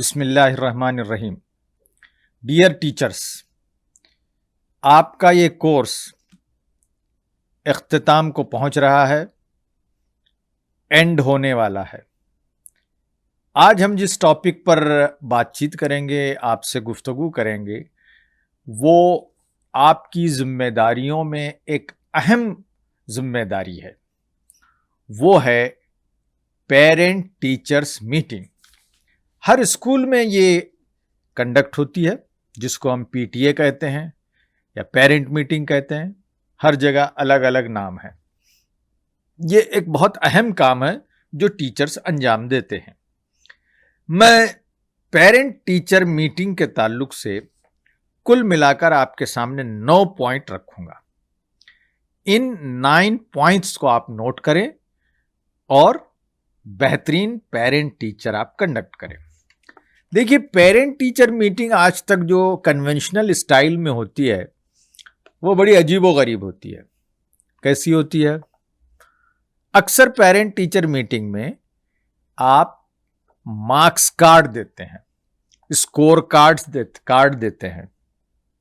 بسم اللہ الرحمن الرحیم. ڈیئر ٹیچرس، آپ کا یہ کورس اختتام کو پہنچ رہا ہے، اینڈ ہونے والا ہے. آج ہم جس ٹاپک پر بات چیت کریں گے، آپ سے گفتگو کریں گے، وہ آپ کی ذمہ داریوں میں ایک اہم ذمہ داری ہے. وہ ہے پیرنٹ ٹیچرس میٹنگ. ہر اسکول میں یہ کنڈکٹ ہوتی ہے، جس کو ہم پی ٹی اے کہتے ہیں یا پیرنٹ میٹنگ کہتے ہیں. ہر جگہ الگ الگ نام ہے. یہ ایک بہت اہم کام ہے جو ٹیچرز انجام دیتے ہیں. میں پیرنٹ ٹیچر میٹنگ کے تعلق سے کل ملا کر آپ کے سامنے 9 پوائنٹ رکھوں گا. ان 9 پوائنٹس کو آپ نوٹ کریں اور بہترین پیرنٹ ٹیچر آپ کنڈکٹ کریں. دیکھیے، پیرنٹ ٹیچر میٹنگ آج تک جو کنونشنل اسٹائل میں ہوتی ہے وہ بڑی عجیب و غریب ہوتی ہے. کیسی ہوتی ہے؟ اکثر پیرنٹ ٹیچر میٹنگ میں آپ مارکس کارڈ دیتے ہیں، اسکور کارڈ دیتے ہیں.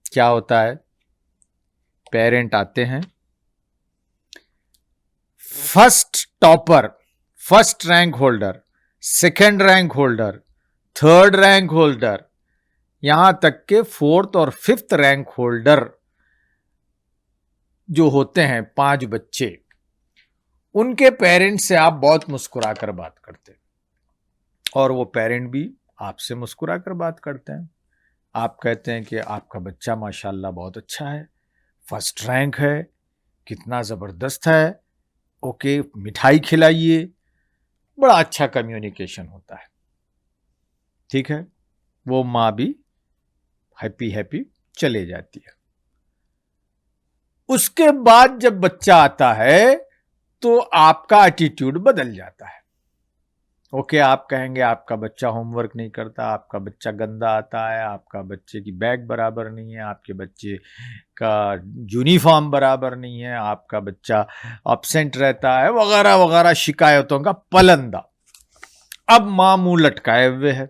کیا ہوتا ہے؟ پیرنٹ آتے ہیں، first topper, first rank holder, second rank holder, third rank holder, یہاں تک کہ 4th اور 5th رینک ہولڈر جو ہوتے ہیں 5 بچے، ان کے پیرنٹ سے آپ بہت مسکرا کر بات کرتے ہیں اور وہ پیرنٹ بھی آپ سے مسکرا کر بات کرتے ہیں. آپ کہتے ہیں کہ آپ کا بچہ ماشاءاللہ بہت اچھا ہے، فرسٹ رینک ہے، کتنا زبردست ہے، اوکے مٹھائی کھلائیے. بڑا اچھا کمیونیکیشن ہوتا ہے. ٹھیک ہے، وہ ماں بھی ہیپی چلے جاتی ہے. اس کے بعد جب بچہ آتا ہے تو آپ کا ایٹیٹیوڈ بدل جاتا ہے. اوکے، آپ کہیں گے آپ کا بچہ ہوم ورک نہیں کرتا، آپ کا بچہ گندا آتا ہے، آپ کا بچے کی بیگ برابر نہیں ہے، آپ کے بچے کا یونیفارم برابر نہیں ہے، آپ کا بچہ ابسینٹ رہتا ہے، وغیرہ وغیرہ شکایتوں کا پلندہ. اب ماں منہ لٹکائے ہوئے ہے.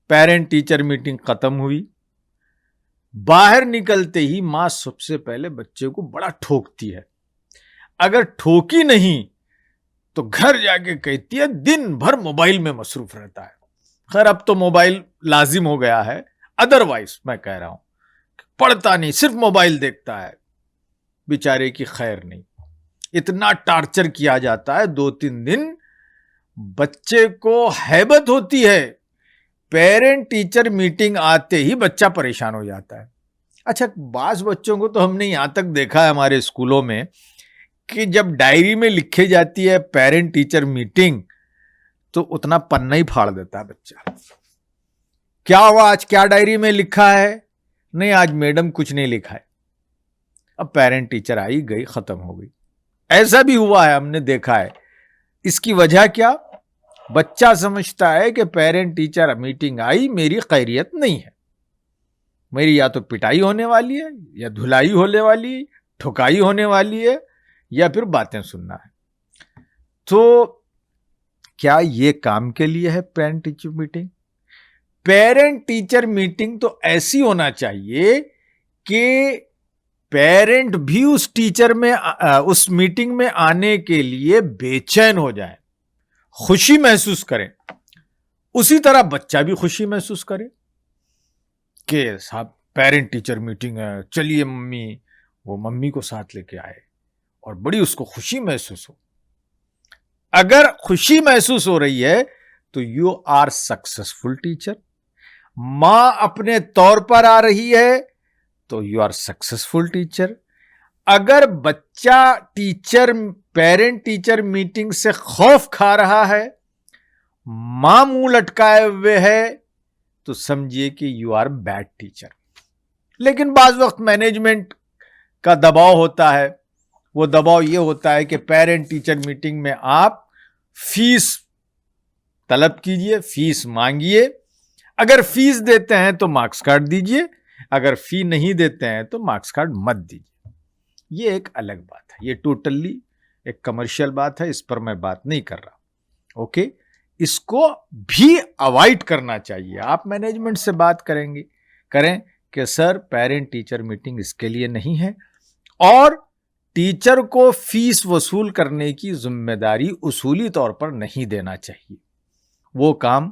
پیرنٹ ٹیچر میٹنگ ختم ہوئی. باہر نکلتے ہی ماں سب سے پہلے بچے کو بڑا ٹھوکتی ہے. اگر ٹھوکی نہیں تو گھر جا کے کہتی ہے دن بھر موبائل میں مصروف رہتا ہے. خیر، اب تو موبائل لازم ہو گیا ہے، ادروائز میں کہہ رہا ہوں پڑھتا نہیں، صرف موبائل دیکھتا ہے. بیچارے کی خیر نہیں. اتنا ٹارچر کیا جاتا ہے 2-3 دن، بچے کو ہیبت ہوتی ہے. پیرنٹ ٹیچر میٹنگ آتے ہی بچہ پریشان ہو جاتا ہے. اچھا، بعض بچوں کو تو ہم نے یہاں تک دیکھا ہے ہمارے اسکولوں میں کہ جب ڈائری میں لکھی جاتی ہے پیرنٹ ٹیچر میٹنگ تو اتنا پنا ہی پھاڑ دیتا ہے بچہ. کیا ہوا آج، کیا ڈائری میں لکھا ہے؟ نہیں، آج میڈم کچھ نہیں لکھا ہے. اب پیرنٹ ٹیچر آئی گئی، ختم ہو گئی. ایسا بھی ہوا ہے، ہم نے دیکھا ہے. اس کی وجہ کیا؟ بچہ سمجھتا ہے کہ پیرنٹ ٹیچر میٹنگ آئی، میری خیریت نہیں ہے، میری یا تو پٹائی ہونے والی ہے، یا دھلائی ہونے والی ہے، ٹھکائی ہونے والی ہے، یا پھر باتیں سننا ہے. تو کیا یہ کام کے لیے ہے parent teacher meeting? Parent teacher meeting تو ایسی ہونا چاہیے کہ پیرنٹ بھی اس میٹنگ میں آنے کے لیے بے چین ہو جائے، خوشی محسوس کریں. اسی طرح بچہ بھی خوشی محسوس کرے کہ صاحب پیرنٹ ٹیچر میٹنگ ہے، چلیے ممی، وہ ممی کو ساتھ لے کے آئے اور بڑی اس کو خوشی محسوس ہو. اگر خوشی محسوس ہو رہی ہے تو یو آر سکسیسفل ٹیچر. ماں اپنے طور پر آ رہی ہے تو یو آر سکسیسفل ٹیچر. اگر بچہ پیرنٹ ٹیچر میٹنگ سے خوف کھا رہا ہے، ماں منہ لٹکائے ہوئے ہے، تو سمجھیے کہ یو آر بیڈ ٹیچر. لیکن بعض وقت مینجمنٹ کا دباؤ ہوتا ہے. وہ دباؤ یہ ہوتا ہے کہ پیرنٹ ٹیچر میٹنگ میں آپ فیس طلب کیجئے، فیس مانگیے. اگر فیس دیتے ہیں تو مارکس کارڈ دیجئے، اگر فی نہیں دیتے ہیں تو مارکس کارڈ مت دیجئے. یہ ایک الگ بات ہے، یہ ٹوٹلی ایک کمرشل بات ہے، اس پر میں بات نہیں کر رہا. اوکے، اس کو بھی اوائڈ کرنا چاہیے. آپ مینجمنٹ سے بات کریں کہ سر پیرنٹ ٹیچر میٹنگ اس کے لیے نہیں ہے, اور ٹیچر کو فیس وصول کرنے کی ذمہ داری اصولی طور پر نہیں دینا چاہیے. وہ کام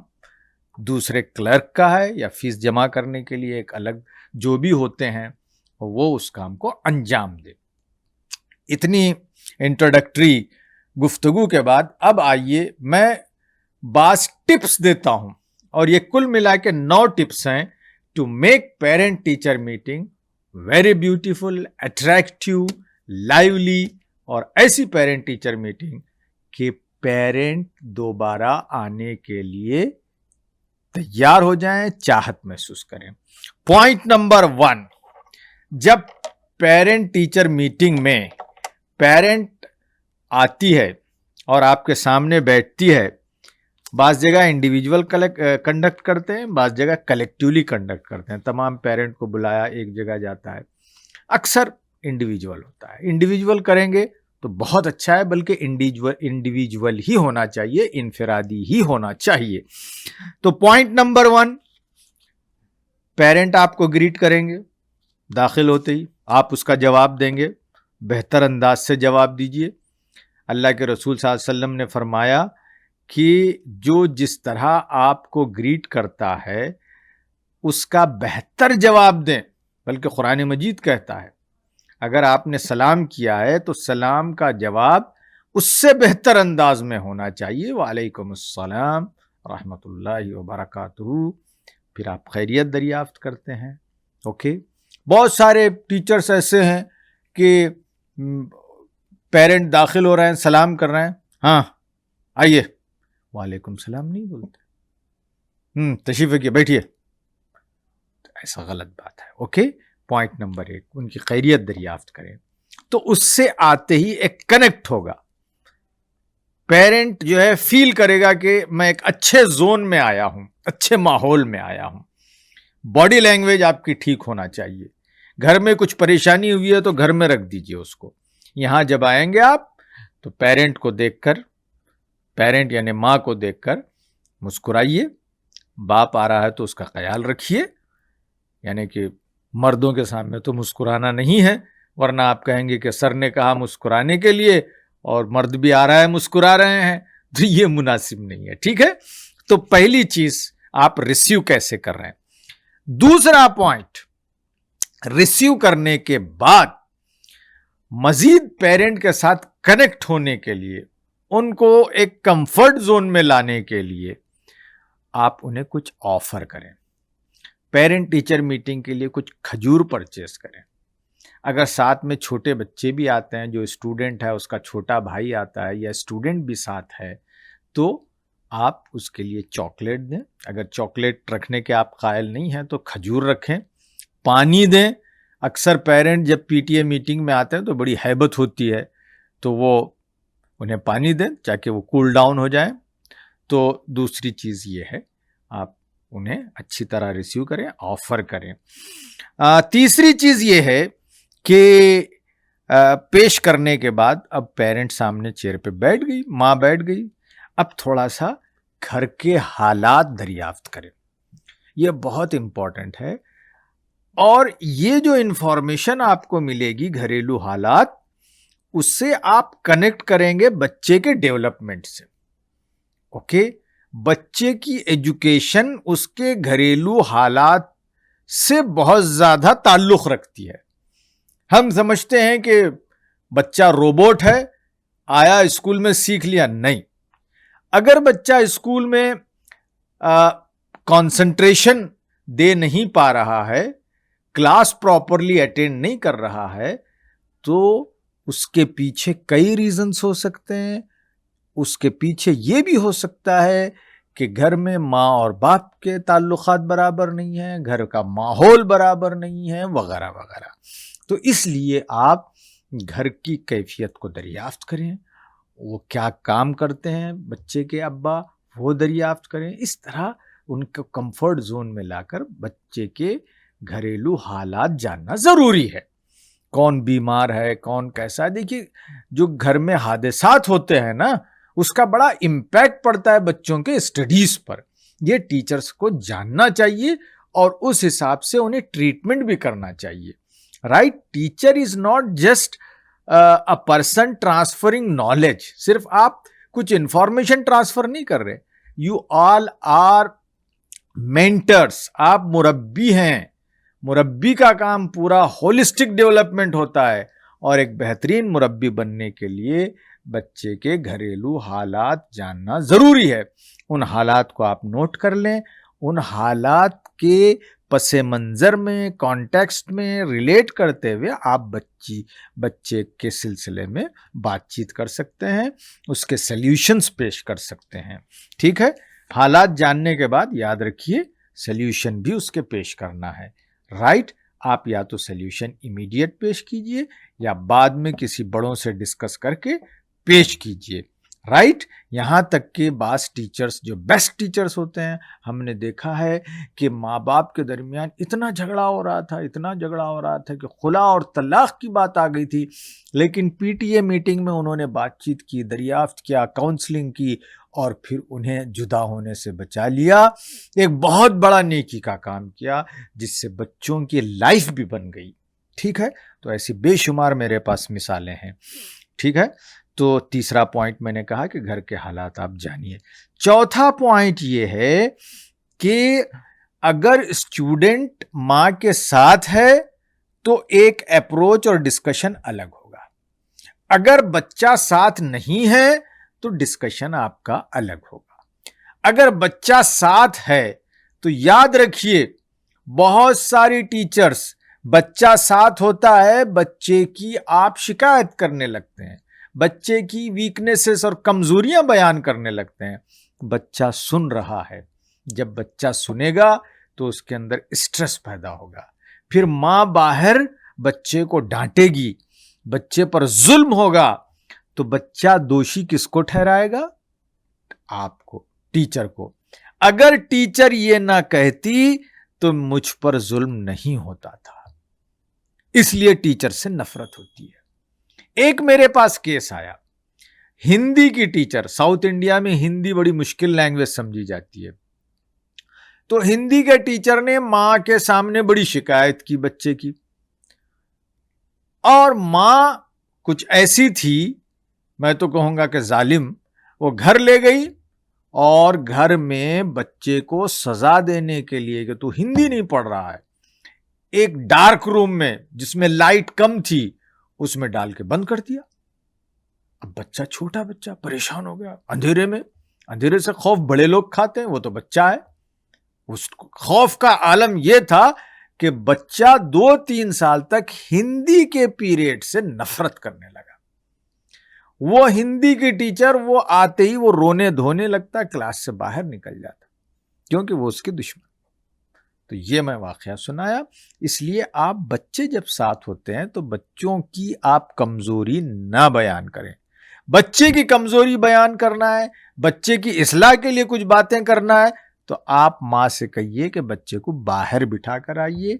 دوسرے کلرک کا ہے, یا فیس جمع کرنے کے لیے ایک الگ جو بھی ہوتے ہیں وہ اس کام کو انجام دے. اتنی انٹروڈکٹری گفتگو کے بعد اب آئیے میں بعض ٹپس دیتا ہوں, اور یہ کل ملا کے 9 ٹپس ہیں to make parent teacher meeting very beautiful, attractive, lively, اور ایسی پیرنٹ ٹیچر میٹنگ کہ پیرنٹ دوبارہ آنے کے لیے تیار ہو جائیں, چاہت محسوس کریں. پوائنٹ نمبر 1, جب پیرنٹ ٹیچر میٹنگ میں پیرنٹ آتی ہے اور آپ کے سامنے بیٹھتی ہے, بعض جگہ انڈیویجول کنڈکٹ کرتے ہیں, بعض جگہ کلیکٹیولی کنڈکٹ کرتے ہیں. تمام پیرنٹ کو بلایا ایک جگہ جاتا ہے, اکثر انڈیویجول ہوتا ہے. انڈیویجول کریں گے تو بہت اچھا ہے, بلکہ انڈیویجول ہی ہونا چاہیے, انفرادی ہی ہونا چاہیے. تو پوائنٹ نمبر 1, پیرنٹ آپ کو گریٹ کریں گے داخل ہوتے ہی, آپ اس کا جواب دیں گے, بہتر انداز سے جواب دیجئے. اللہ کے رسول صلی اللہ علیہ وسلم نے فرمایا کہ جو جس طرح آپ کو گریٹ کرتا ہے اس کا بہتر جواب دیں. بلکہ قرآن مجید کہتا ہے اگر آپ نے سلام کیا ہے تو سلام کا جواب اس سے بہتر انداز میں ہونا چاہیے, وعلیکم السلام رحمۃ اللہ وبرکاتہ. پھر آپ خیریت دریافت کرتے ہیں. اوکے, بہت سارے ٹیچرز ایسے ہیں کہ پیرنٹ داخل ہو رہے ہیں, سلام کر رہے ہیں, ہاں آئیے, وعلیکم السلام نہیں بولتے, تشریف رکھیے, بیٹھیے. ایسا غلط بات ہے. اوکے, پوائنٹ نمبر 1, ان کی خیریت دریافت کریں. تو اس سے آتے ہی ایک کنیکٹ ہوگا, پیرنٹ جو ہے فیل کرے گا کہ میں ایک اچھے زون میں آیا ہوں, اچھے ماحول میں آیا ہوں. باڈی لینگویج آپ کی ٹھیک ہونا چاہیے. گھر میں کچھ پریشانی ہوئی ہے تو گھر میں رکھ دیجئے اس کو. یہاں جب آئیں گے آپ تو پیرنٹ کو دیکھ کر, پیرنٹ یعنی ماں کو دیکھ کر مسکرائیے. باپ آ رہا ہے تو اس کا خیال رکھیے, یعنی کہ مردوں کے سامنے تو مسکرانا نہیں ہے, ورنہ آپ کہیں گے کہ سر نے کہا مسکرانے کے لیے اور مرد بھی آ رہا ہے مسکرا رہے ہیں, تو یہ مناسب نہیں ہے. ٹھیک ہے, تو پہلی چیز آپ ریسیو کیسے کر رہے ہیں. دوسرا پوائنٹ, ریسیو کرنے کے بعد مزید پیرنٹ کے ساتھ کنیکٹ ہونے کے لیے, ان کو ایک کمفرٹ زون میں لانے کے لیے آپ انہیں کچھ آفر کریں. پیرنٹ ٹیچر میٹنگ کے لیے کچھ کھجور پرچیز کریں. اگر ساتھ میں چھوٹے بچے بھی آتے ہیں, جو اسٹوڈنٹ ہے اس کا چھوٹا بھائی آتا ہے یا اسٹوڈنٹ بھی ساتھ ہے, تو آپ اس کے لیے چاکلیٹ دیں. اگر چاکلیٹ رکھنے کے آپ قائل نہیں ہیں تو کھجور رکھیں. پانی دیں. اکثر پیرنٹ جب پی ٹی اے میٹنگ میں آتے ہیں تو بڑی ہیبت ہوتی ہے, تو وہ انہیں پانی دیں تاکہ وہ کول ڈاؤن ہو جائیں. تو دوسری چیز یہ ہے, آپ انہیں اچھی طرح ریسیو کریں, آفر کریں. تیسری چیز یہ ہے کہ پیش کرنے کے بعد اب پیرنٹ سامنے چیئر پہ بیٹھ گئی, ماں بیٹھ گئی, اب تھوڑا سا گھر کے حالات دریافت کریں. یہ بہت امپورٹنٹ ہے, اور یہ جو انفارمیشن آپ کو ملے گی گھریلو حالات, اس سے آپ کنیکٹ کریں گے بچے کے ڈیولپمنٹ سے. اوکے, بچے کی ایجوکیشن اس کے گھریلو حالات سے بہت زیادہ تعلق رکھتی ہے. ہم سمجھتے ہیں کہ بچہ روبوٹ ہے, آیا اسکول میں سیکھ لیا. نہیں, اگر بچہ اسکول میں کانسنٹریشن دے نہیں پا رہا ہے, کلاس پراپرلی اٹینڈ نہیں کر رہا ہے, تو اس کے پیچھے کئی ریزنز ہو سکتے ہیں. اس کے پیچھے یہ بھی ہو سکتا ہے کہ گھر میں ماں اور باپ کے تعلقات برابر نہیں ہیں, گھر کا ماحول برابر نہیں ہے, وغیرہ وغیرہ. تو اس لیے آپ گھر کی کیفیت کو دریافت کریں, وہ کیا کام کرتے ہیں بچے کے ابا, وہ دریافت کریں. اس طرح ان کو کمفرٹ زون میں لا کر بچے کے گھریلو حالات جاننا ضروری ہے. کون بیمار ہے, کون کیسا. دیکھیے جو گھر میں حادثات ہوتے ہیں نا, اس کا بڑا امپیکٹ پڑتا ہے بچوں کے اسٹڈیز پر. یہ ٹیچرز کو جاننا چاہیے اور اس حساب سے انہیں ٹریٹمنٹ بھی کرنا چاہیے. Right? Teacher is not just a person transferring knowledge. صرف آپ کچھ انفارمیشن ٹرانسفر نہیں کر رہے. You all are mentors. آپ مربی ہیں. مربی کا کام پورا ہولسٹک ڈیولپمنٹ ہوتا ہے, اور ایک بہترین مربی بننے کے لیے بچے کے گھریلو حالات جاننا ضروری ہے. ان حالات کو آپ نوٹ کر لیں. ان حالات کے پس منظر میں, کانٹیکسٹ میں ریلیٹ کرتے ہوئے آپ بچے کے سلسلے میں بات چیت کر سکتے ہیں, اس کے سلیوشنز پیش کر سکتے ہیں. ٹھیک ہے؟ حالات جاننے کے بعد یاد رکھیے سلیوشن بھی اس کے پیش کرنا ہے. رائٹ؟ آپ یا تو سلیوشن امیڈیٹ پیش کیجئے یا بعد میں کسی بڑوں سے ڈسکس کر کے پیش کیجئے. رائٹ؟ یہاں تک کہ بعض ٹیچرز جو بیسٹ ٹیچرز ہوتے ہیں, ہم نے دیکھا ہے کہ ماں باپ کے درمیان اتنا جھگڑا ہو رہا تھا کہ خلا اور طلاق کی بات آ گئی تھی, لیکن پی ٹی اے میٹنگ میں انہوں نے بات چیت کی, دریافت کیا, کاؤنسلنگ کی, اور پھر انہیں جدا ہونے سے بچا لیا. ایک بہت بڑا نیکی کا کام کیا جس سے بچوں کی لائف بھی بن گئی. ٹھیک ہے؟ تو ایسی بے شمار میرے پاس مثالیں ہیں. ٹھیک ہے؟ تو تیسرا پوائنٹ میں نے کہا کہ گھر کے حالات آپ جانیے. چوتھا پوائنٹ یہ ہے کہ اگر اسٹوڈنٹ ماں کے ساتھ ہے تو ایک اپروچ اور ڈسکشن الگ ہوگا. اگر بچہ ساتھ نہیں ہے تو ڈسکشن آپ کا الگ ہوگا. اگر بچہ ساتھ ہے تو یاد رکھیے بہت ساری ٹیچرز بچہ ساتھ ہوتا ہے, بچے کی آپ شکایت کرنے لگتے ہیں, بچے کی ویکنیسز اور کمزوریاں بیان کرنے لگتے ہیں. بچہ سن رہا ہے. جب بچہ سنے گا تو اس کے اندر اسٹریس پیدا ہوگا. پھر ماں باہر بچے کو ڈانٹے گی, بچے پر ظلم ہوگا, تو بچہ دوشی کس کو ٹھہرائے گا؟ آپ کو, ٹیچر کو. اگر ٹیچر یہ نہ کہتی تو مجھ پر ظلم نہیں ہوتا تھا. اس لیے ٹیچر سے نفرت ہوتی ہے. ایک میرے پاس کیس آیا, ہندی کی ٹیچر. ساؤتھ انڈیا میں ہندی بڑی مشکل لینگویج سمجھی جاتی ہے, تو ہندی کے ٹیچر نے ماں کے سامنے بڑی شکایت کی بچے کی, اور ماں کچھ ایسی تھی, میں تو کہوں گا کہ ظالم. وہ گھر لے گئی اور گھر میں بچے کو سزا دینے کے لیے کہ تو ہندی نہیں پڑھ رہا ہے, ایک ڈارک روم میں جس میں لائٹ کم تھی اس میں ڈال کے بند کر دیا. اب بچہ, چھوٹا بچہ, پریشان ہو گیا. اندھیرے سے خوف بڑے لوگ کھاتے ہیں, وہ تو بچہ ہے. اس خوف کا عالم یہ تھا کہ بچہ 2-3 سال تک ہندی کے پیریڈ سے نفرت کرنے لگا. وہ ہندی کی ٹیچر, وہ آتے ہی وہ رونے دھونے لگتا, کلاس سے باہر نکل جاتا, کیونکہ وہ اس کے دشمن. تو یہ میں واقعہ سنایا. اس لیے آپ بچے جب ساتھ ہوتے ہیں تو بچوں کی آپ کمزوری نہ بیان کریں. بچے کی کمزوری بیان کرنا ہے, بچے کی اصلاح کے لیے کچھ باتیں کرنا ہے, تو آپ ماں سے کہیے کہ بچے کو باہر بٹھا کر آئیے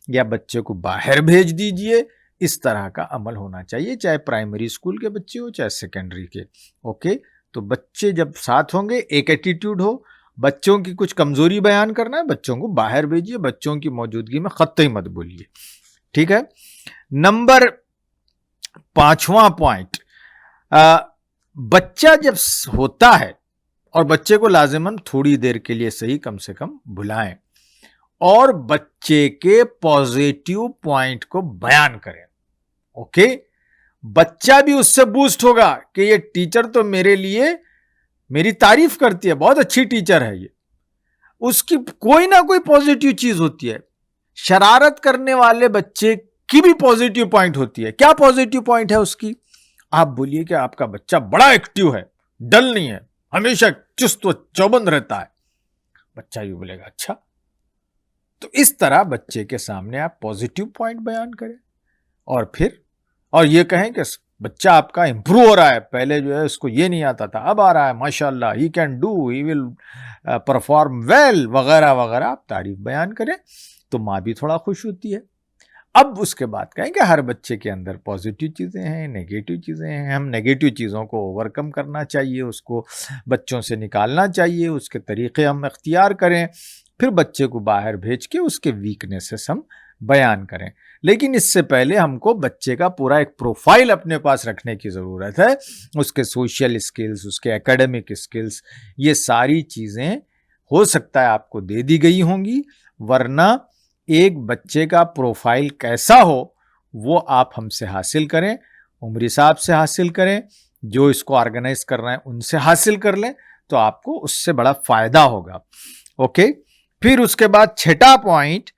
یا بچے کو باہر بھیج دیجئے. اس طرح کا عمل ہونا چاہیے, چاہے پرائمری اسکول کے بچے ہو چاہے سیکنڈری کے. اوکے؟ تو بچے جب ساتھ ہوں گے, ایک ایٹیٹیوڈ ہو, بچوں کی کچھ کمزوری بیان کرنا ہے, بچوں کو باہر بھیجیے, بچوں کی موجودگی میں قطعی مت بولیے. ٹھیک ہے؟ نمبر 5واں پوائنٹ, بچہ جب ہوتا ہے, اور بچے کو لازماً تھوڑی دیر کے لیے صحیح کم سے کم بلائیں اور بچے کے پازیٹیو پوائنٹ کو بیان کریں. اوکے؟ بچہ بھی اس سے بوسٹ ہوگا کہ یہ ٹیچر تو میرے لیے میری تعریف کرتی ہے, بہت اچھی ٹیچر ہے یہ. اس کی کوئی نہ کوئی پازیٹیو چیز ہوتی ہے. شرارت کرنے والے بچے کی بھی پازیٹیو پوائنٹ ہوتی ہے. کیا پازیٹیو پوائنٹ ہے اس کی؟ آپ بولیے کہ آپ کا بچہ بڑا ایکٹیو ہے, ڈل نہیں ہے, ہمیشہ چست و چوبند رہتا ہے. بچہ یہ بولے گا اچھا. تو اس طرح بچے کے سامنے آپ پازیٹیو پوائنٹ بیان کریں, اور یہ کہیں کہ بچہ آپ کا امپروو ہو رہا ہے, پہلے جو ہے اس کو یہ نہیں آتا تھا, اب آ رہا ہے, ماشاءاللہ, he can do, he will perform well, وغیرہ وغیرہ. آپ تعریف بیان کریں تو ماں بھی تھوڑا خوش ہوتی ہے. اب اس کے بعد کہیں کہ ہر بچے کے اندر پازیٹیو چیزیں ہیں، نیگیٹو چیزیں ہیں، ہم نیگیٹو چیزوں کو اوور کم کرنا چاہیے، اس کو بچوں سے نکالنا چاہیے، اس کے طریقے ہم اختیار کریں، پھر بچے کو باہر بھیج کے اس کے ویکنیسز ہم بیان کریں. لیکن اس سے پہلے ہم کو بچے کا پورا ایک پروفائل اپنے پاس رکھنے کی ضرورت ہے، اس کے سوشل اسکلز، اس کے ایکیڈمک اسکلز، یہ ساری چیزیں ہو سکتا ہے آپ کو دے دی گئی ہوں گی، ورنہ ایک بچے کا پروفائل کیسا ہو وہ آپ ہم سے حاصل کریں، عمری صاحب سے حاصل کریں، جو اس کو آرگنائز کر رہے ہیں ان سے حاصل کر لیں، تو آپ کو اس سے بڑا فائدہ ہوگا. اوکے. پھر اس کے بعد چھٹا پوائنٹ،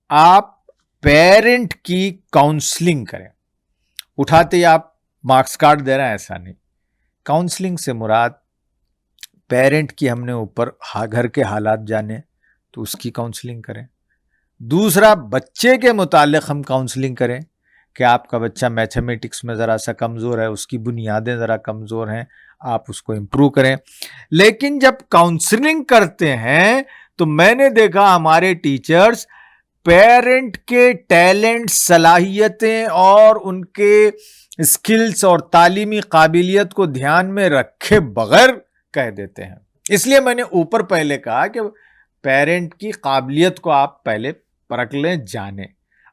آپ پیرنٹ کی کاؤنسلنگ کریں. اٹھاتے ہی آپ مارکس کارڈ دے رہے ہیں ایسا نہیں. کاؤنسلنگ سے مراد پیرنٹ کی ہم نے اوپر گھر کے حالات جانے تو اس کی کاؤنسلنگ کریں. دوسرا، بچے کے متعلق ہم کاؤنسلنگ کریں کہ آپ کا بچہ میتھمیٹکس میں ذرا سا کمزور ہے، اس کی بنیادیں ذرا کمزور ہیں، آپ اس کو امپروو کریں. لیکن جب کاؤنسلنگ کرتے ہیں تو میں نے دیکھا ہمارے ٹیچرز پیرنٹ کے ٹیلنٹ، صلاحیتیں اور ان کے اسکلز اور تعلیمی قابلیت کو دھیان میں رکھے بغیر کہہ دیتے ہیں. اس لیے میں نے اوپر پہلے کہا کہ پیرنٹ کی قابلیت کو آپ پہلے پرکھ لیں، جانیں.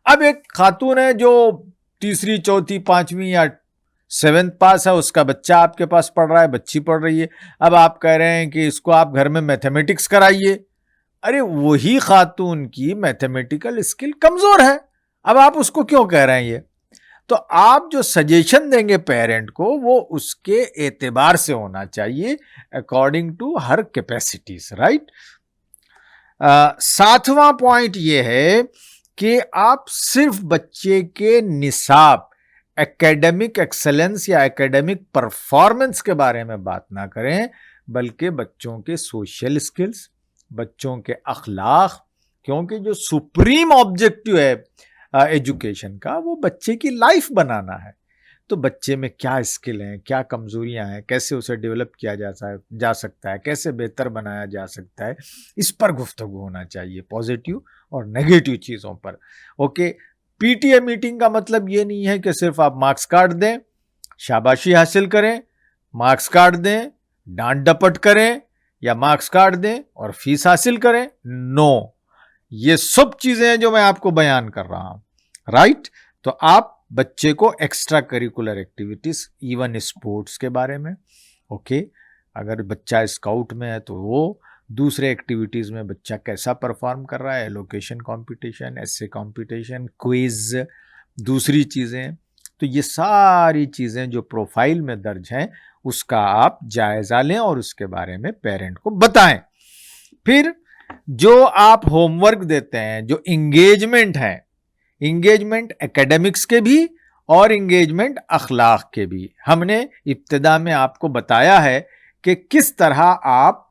اب ایک خاتون ہے جو تیسری، چوتھی، پانچویں یا 7th پاس ہے، اس کا بچہ آپ کے پاس پڑھ رہا ہے، بچی پڑھ رہی ہے، اب آپ کہہ رہے ہیں کہ اس کو آپ گھر میں میتھمیٹکس کرائیے. ارے وہی خاتون کی میتھمیٹیکل اسکل کمزور ہے، اب آپ اس کو کیوں کہہ رہے ہیں یہ؟ تو آپ جو سجیشن دیں گے پیرنٹ کو وہ اس کے اعتبار سے ہونا چاہیے، according to her capacities, right. 7واں پوائنٹ یہ ہے کہ آپ صرف بچے کے نصاب، ایکیڈمک ایکسلنس یا ایکیڈمک پرفارمنس کے بارے میں بات نہ کریں، بلکہ بچوں کے سوشل اسکلس، بچوں کے اخلاق، کیونکہ جو سپریم آبجیکٹو ہے ایجوکیشن کا وہ بچے کی لائف بنانا ہے. تو بچے میں کیا اسکل ہیں، کیا کمزوریاں ہیں، کیسے اسے ڈیولپ کیا جا سکتا ہے، کیسے بہتر بنایا جا سکتا ہے، اس پر گفتگو ہونا چاہیے، پازیٹیو اور نیگیٹو چیزوں پر. Okay. P T A meeting کا مطلب یہ نہیں ہے کہ صرف آپ مارکس کارڈ دیں، شاباشی حاصل کریں، مارکس کارڈ دیں، ڈانٹ ڈپٹ کریں، یا مارکس کارڈ دیں اور فیس حاصل کریں. نو، یہ سب چیزیں ہیں جو میں آپ کو بیان کر رہا ہوں، رائٹ. تو آپ بچے کو extra curricular activities, even sports کے بارے میں، اوکے. اگر بچہ اسکاؤٹ میں ہے تو وہ دوسرے ایکٹیویٹیز میں بچہ کیسا پرفارم کر رہا ہے، لوکیشن کمپٹیشن، ایسے کمپٹیشن، کوئز، دوسری چیزیں. تو یہ ساری چیزیں جو پروفائل میں درج ہیں اس کا آپ جائزہ لیں اور اس کے بارے میں پیرنٹ کو بتائیں. پھر جو آپ ہوم ورک دیتے ہیں، جو انگیجمنٹ ہے، انگیجمنٹ ایکیڈمکس کے بھی اور انگیجمنٹ اخلاق کے بھی، ہم نے ابتدا میں آپ کو بتایا ہے کہ کس طرح آپ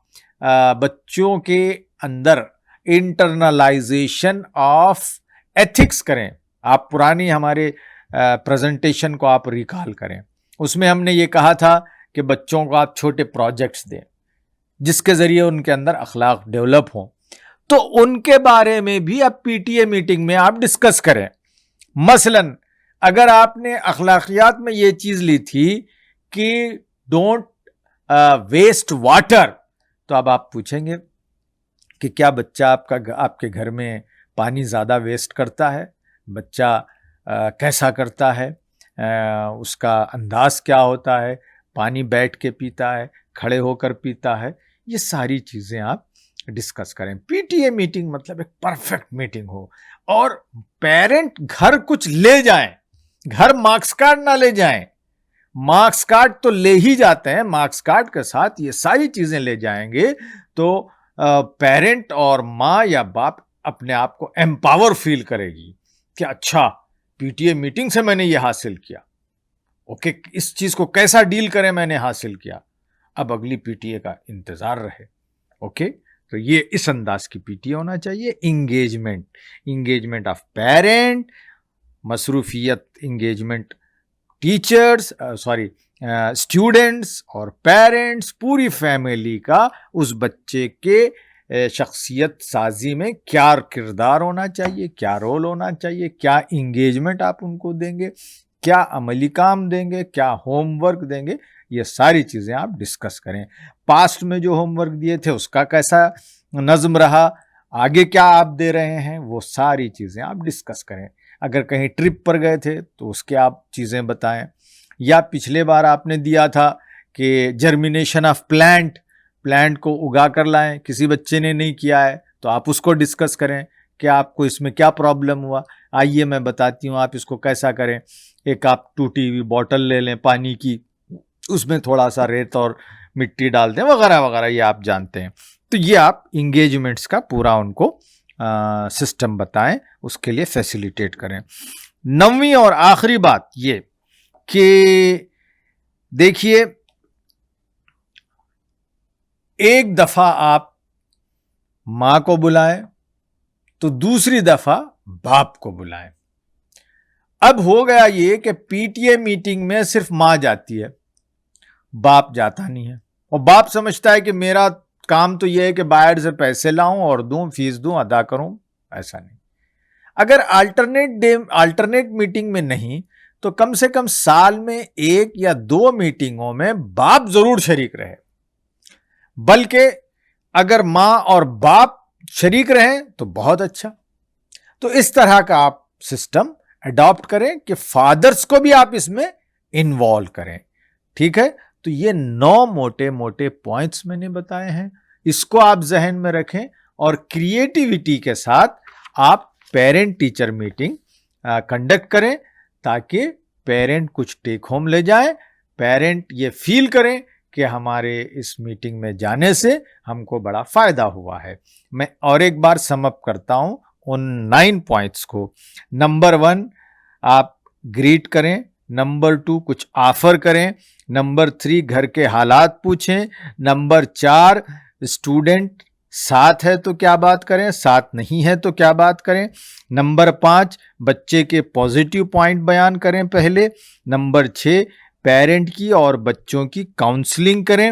بچوں کے اندر انٹرنلائزیشن آف ایتھکس کریں. آپ پرانی ہمارے پریزنٹیشن کو آپ ریکال کریں، اس میں ہم نے یہ کہا تھا کہ بچوں کو آپ چھوٹے پروجیکٹس دیں جس کے ذریعے ان کے اندر اخلاق ڈیولپ ہوں. تو ان کے بارے میں بھی اب پی ٹی اے میٹنگ میں آپ ڈسکس کریں. مثلا اگر آپ نے اخلاقیات میں یہ چیز لی تھی کہ ڈونٹ ویسٹ واٹر، تو اب آپ پوچھیں گے کہ کیا بچہ آپ کے گھر میں پانی زیادہ ویسٹ کرتا ہے، بچہ کیسا کرتا ہے، اس کا انداز کیا ہوتا ہے، پانی بیٹھ کے پیتا ہے، کھڑے ہو کر پیتا ہے، یہ ساری چیزیں آپ ڈسکس کریں. پی ٹی اے میٹنگ مطلب ایک پرفیکٹ میٹنگ ہو، اور پیرنٹ گھر کچھ لے جائیں، گھر مارکس کارڈ نہ لے جائیں. مارکس کارڈ تو لے ہی جاتے ہیں، مارکس کارڈ کے ساتھ یہ ساری چیزیں لے جائیں گے تو پیرنٹ اور ماں یا باپ اپنے آپ کو ایمپاور فیل کرے گی کہ اچھا پی ٹی اے میٹنگ سے میں نے یہ حاصل کیا، اوکے، اس چیز کو کیسا ڈیل کریں میں نے حاصل کیا، اب اگلی پی ٹی اے کا انتظار رہے. اوکے. تو یہ اس انداز کی پی ٹی اے ہونا چاہیے. انگیجمنٹ آف پیرنٹ، مصروفیت، انگیجمنٹ ٹیچرز، اسٹوڈنٹس اور پیرنٹس، پوری فیملی کا اس بچے کے شخصیت سازی میں کیا کردار ہونا چاہیے, کیا رول ہونا چاہیے, کیا انگیجمنٹ آپ ان کو دیں گے, کیا عملی کام دیں گے, کیا ہوم ورک دیں گے, یہ ساری چیزیں آپ ڈسکس کریں. پاسٹ میں جو ہوم ورک دیے تھے اس کا کیسا نظم رہا, آگے کیا آپ دے رہے ہیں, وہ ساری چیزیں آپ ڈسکس کریں. اگر کہیں ٹرپ پر گئے تھے تو اس کے آپ چیزیں بتائیں, یا پچھلے بار آپ نے دیا تھا کہ جرمینیشن آف پلانٹ کو اگا کر لائیں, کسی بچے نے نہیں کیا ہے تو آپ اس کو ڈسکس کریں کہ آپ کو اس میں کیا پرابلم ہوا, آئیے میں بتاتی ہوں آپ اس کو کیسا کریں. ایک آپ ٹوٹی ہوئی بوٹل لے لیں پانی کی, اس میں تھوڑا سا ریت اور مٹی ڈال دیں وغیرہ وغیرہ, یہ آپ جانتے ہیں. تو یہ آپ انگیجمنٹس کا پورا ان کو سسٹم بتائیں, اس کے لیے فیسیلیٹیٹ کریں. 9ویں اور آخری بات یہ کہ دیکھیے, ایک دفعہ آپ ماں کو بلائیں تو دوسری دفعہ باپ کو بلائیں. اب ہو گیا یہ کہ پی ٹی اے میٹنگ میں صرف ماں جاتی ہے, باپ جاتا نہیں ہے, اور باپ سمجھتا ہے کہ میرا کام تو یہ ہے کہ باہر سے پیسے لاؤں اور دوں, فیس دوں, ادا کروں. ایسا نہیں. اگر آلٹرنیٹ میٹنگ میں نہیں تو کم سے کم سال میں 1 یا 2 میٹنگوں میں باپ ضرور شریک رہے. بلکہ اگر ماں اور باپ شریک رہیں تو بہت اچھا. تو اس طرح کا آپ سسٹم اڈاپٹ کریں کہ فادرز کو بھی آپ اس میں انوالو کریں. ٹھیک ہے, تو یہ 9 موٹے موٹے پوائنٹس میں نے بتائے ہیں, اس کو آپ ذہن میں رکھیں اور کریٹیوٹی کے ساتھ آپ پیرنٹ ٹیچر میٹنگ کنڈکٹ کریں تاکہ پیرنٹ کچھ ٹیک ہوم لے جائیں, پیرنٹ یہ فیل کریں کہ ہمارے اس میٹنگ میں جانے سے ہم کو بڑا فائدہ ہوا ہے. میں اور ایک بار سم اپ کرتا ہوں ان 9 پوائنٹس کو. نمبر 1 آپ گریٹ کریں, نمبر 2 کچھ آفر کریں, نمبر 3 گھر کے حالات پوچھیں, نمبر 4 اسٹوڈنٹ ساتھ ہے تو کیا بات کریں, ساتھ نہیں ہے تو کیا بات کریں, نمبر 5 بچے کے پازیٹیو پوائنٹ بیان کریں پہلے, نمبر 6 پیرنٹ کی اور بچوں کی کاؤنسلنگ کریں,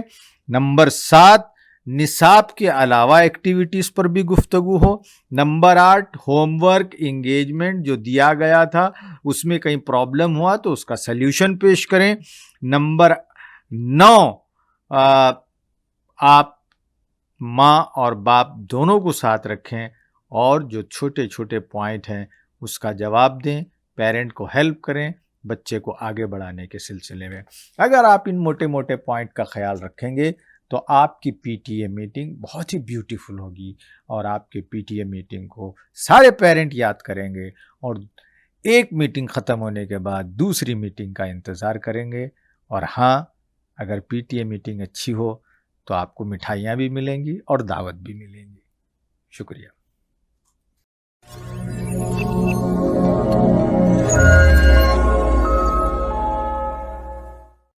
نمبر 7 نصاب کے علاوہ ایکٹیویٹیز پر بھی گفتگو ہو, نمبر 8 ہوم ورک انگیجمنٹ جو دیا گیا تھا اس میں کہیں پرابلم ہوا تو اس کا سلیوشن پیش کریں, نمبر 9 آپ ماں اور باپ دونوں کو ساتھ رکھیں اور جو چھوٹے چھوٹے پوائنٹ ہیں اس کا جواب دیں, پیرنٹ کو ہیلپ کریں بچے کو آگے بڑھانے کے سلسلے میں. اگر آپ ان موٹے موٹے پوائنٹ کا خیال رکھیں گے تو آپ کی پی ٹی اے میٹنگ بہت ہی بیوٹیفل ہوگی, اور آپ کی پی ٹی اے میٹنگ کو سارے پیرنٹ یاد کریں گے, اور ایک میٹنگ ختم ہونے کے بعد دوسری میٹنگ کا انتظار کریں گے. اور ہاں, اگر پی ٹی اے میٹنگ اچھی ہو تو آپ کو مٹھائیاں بھی ملیں گی اور دعوت بھی ملیں گی. شکریہ.